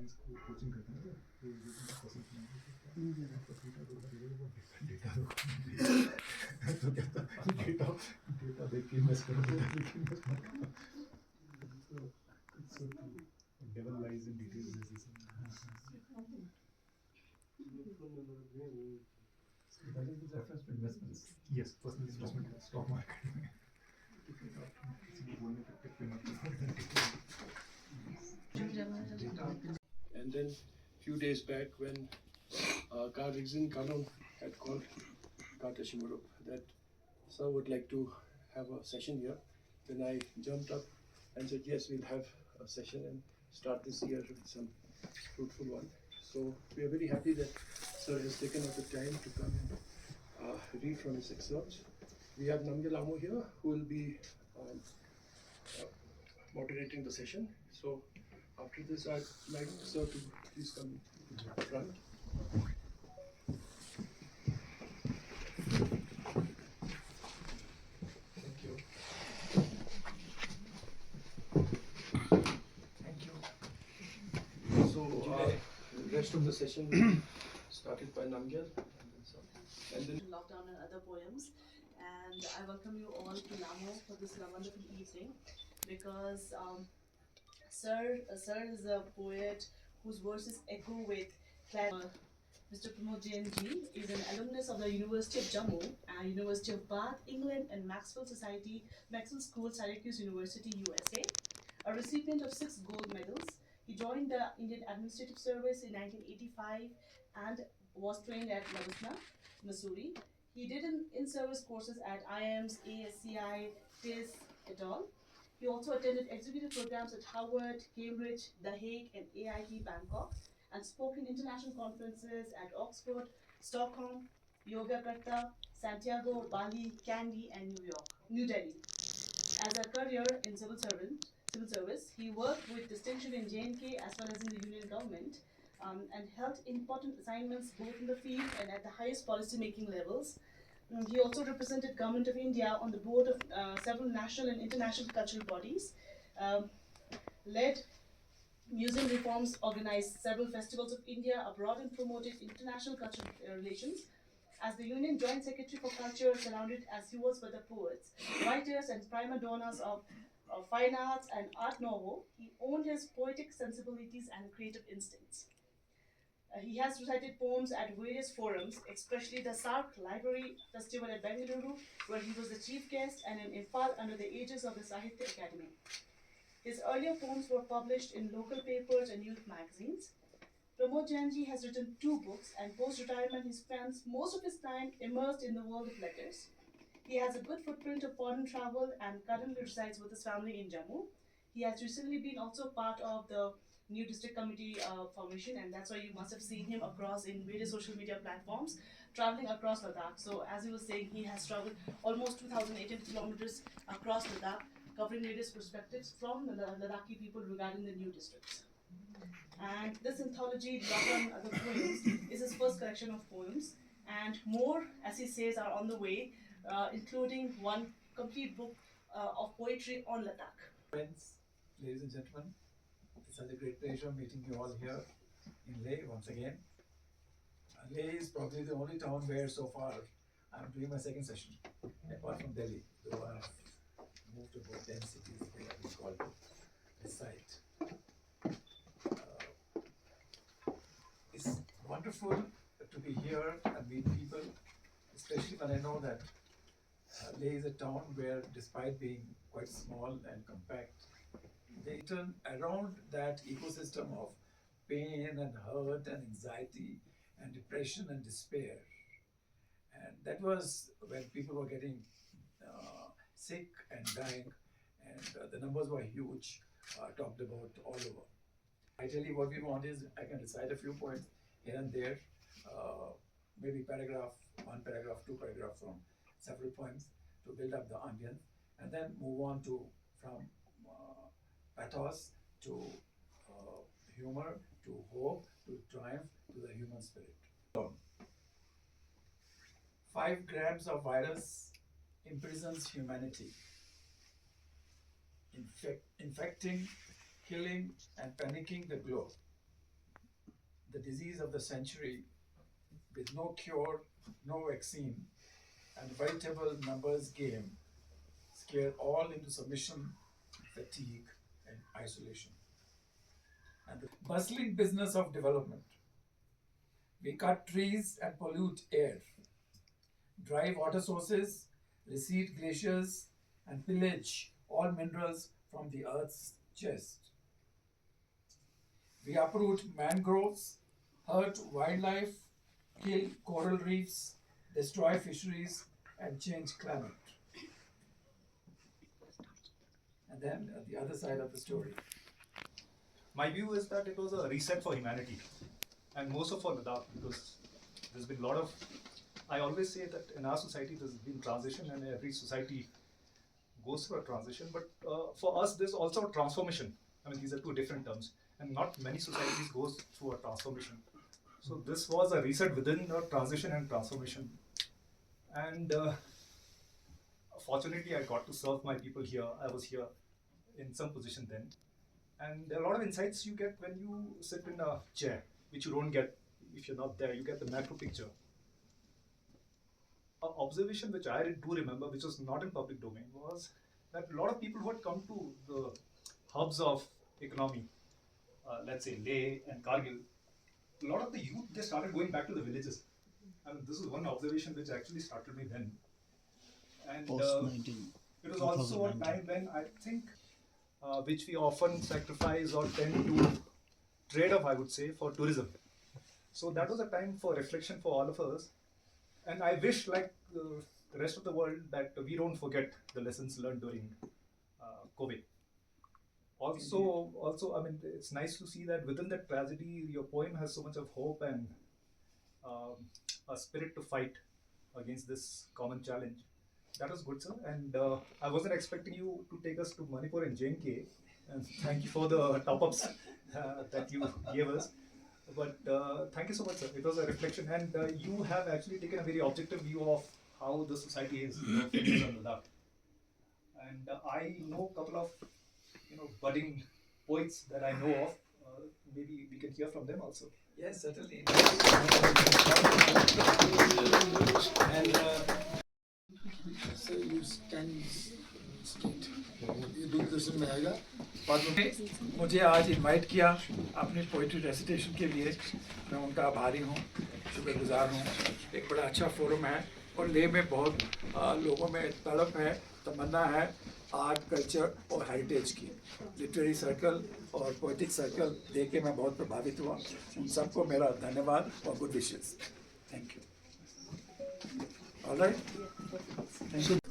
Clients को coaching करते हैं ना, तो ये पसंद नहीं है तो डेटा तो कहता डेटा देख के इन्वेस्ट करो, डेटा देख के इन्वेस्ट मत करो. So it's so true. Devil lies in details. So that is the reference to investments. Yes, personal investment, stock market. And then few days back when Karzin Kanon had called Kata Shimurup that sir would like to have a session here, then I jumped up and said yes, we'll have a session and start this year with some fruitful one. So we are very happy that sir has taken out the time to come and read from his excerpts. We have LAMO here who will be moderating the session. So after this, I'd like sir to please come to the front. Thank you. Thank you. So the rest of the session started by Namgyal and then Lockdown and other poems, and I welcome you all to LAMO for this wonderful evening because Sir is a poet whose verses echo with Mr. Pramod Jain ji is an alumnus of the University of Jammu, University of Bath, England, and Maxwell School, Syracuse University, USA. A recipient of 6 gold medals, he joined the Indian Administrative Service in 1985 and was trained at Labusna, Missouri. He did in-service courses at IAMS, ASCI, TIS, et al. He also attended executive programs at Harvard, Cambridge, The Hague, and AIT Bangkok, and spoke in international conferences at Oxford, Stockholm, Yogyakarta, Santiago, Bali, Kandy, and New Delhi. As a career in civil service, he worked with distinction in J&K as well as in the Union government, and held important assignments both in the field and at the highest policy-making levels. He also represented Government of India on the board of several national and international cultural bodies, led museum reforms, organized several festivals of India abroad, and promoted international cultural relations. As the Union Joint Secretary for Culture, surrounded as he was by the poets, writers, and prima donnas of fine arts and art nouveau, he owned his poetic sensibilities and creative instincts. He has recited poems at various forums, especially the Sark Library Festival at Bengaluru, where he was the chief guest, and in Imphal under the aegis of the Sahitya Academy. His earlier poems were published in local papers and youth magazines. Pramod Jain ji has written 2 books, and post-retirement he spends most of his time immersed in the world of letters. He has a good footprint of foreign travel and currently resides with his family in Jammu. He has recently been also part of the new district committee formation, and that's why you must have seen him across in various social media platforms, traveling across Ladakh. So as he was saying, he has traveled almost 2,800 kilometers across Ladakh, covering various perspectives from the Ladakhi people regarding the new districts. And this anthology, Lockdown and Other Poems, is his first collection of poems, and more, as he says, are on the way, including one complete book of poetry on Ladakh. Friends, ladies and gentlemen, it's such a great pleasure meeting you all here in Leh once again. Leh is probably the only town where so far I'm doing my second session, apart from Delhi, though I've moved to about 10 cities where we call this site. It's wonderful to be here and meet people, especially when I know that Leh is a town where, despite being quite small and compact, they turn around that ecosystem of pain and hurt and anxiety and depression and despair. And that was when people were getting sick and dying, and the numbers were huge, talked about all over. Ideally, what we want is I can recite a few points here and there, maybe paragraph, 1 paragraph, 2 paragraph from several poems to build up the ambience, and then move on to from pathos to humor to hope to triumph to the human spirit. 5 grams of virus imprisons humanity, infecting, killing, and panicking the globe. the disease of the century with no cure, no vaccine, and a veritable numbers game scared all into submission, fatigue, and isolation. And the bustling business of development. We cut trees and pollute air, drive water sources, recede glaciers, and pillage all minerals from the earth's chest. We uproot mangroves, hurt wildlife, kill coral reefs, destroy fisheries, and change climate. And then the other side of the story. My view is that it was a reset for humanity, and most of all Ladakh, because there's been a lot of. I always say that in our society there's been transition, and every society goes through a transition. But for us, there's also a transformation. I mean, these are two different terms, and not many societies goes through a transformation. So this was a reset within a transition and transformation, and fortunately, I got to serve my people here. I was here in some position then. And there are a lot of insights you get when you sit in a chair, which you don't get if you're not there. You get the macro picture. An observation which I do remember, which was not in public domain, was that a lot of people who had come to the hubs of economy, let's say Leh and Kargil, a lot of the youth, they started going back to the villages. And this is one observation which actually started me then. And it was also a time when I think which we often sacrifice or tend to trade off, I would say, for tourism. So that was a time for reflection for all of us. And I wish, like the rest of the world, that we don't forget the lessons learned during COVID. Also, I mean, it's nice to see that within that tragedy, your poem has so much of hope and a spirit to fight against this common challenge. That was good, sir. And I wasn't expecting you to take us to Manipur and JNK. And thank you for the top-ups that you gave us. But thank you so much, sir. It was a reflection. And you have actually taken a very objective view of how the society is focused on Ladakh. And I know a couple of budding poets that I know of. Maybe we can hear from them also. Yes, certainly. And so you stand straight. ये दूरदर्शन में आएगा बाद में मुझे आज invite किया अपनी poetry recitation के लिए। मैं उनका आभारी हूँ, शुक्रगुजार हूँ। एक बड़ा अच्छा फोरम है और लेह में बहुत लोगों में तड़प है, तमन्ना है आर्ट, कल्चर और हेरिटेज की। लिटरेरी सर्कल और पोइटिक सर्कल देख के मैं बहुत प्रभावित हुआ। उन सबको मेरा धन्यवाद और good wishes. Thank you. All right, thank you.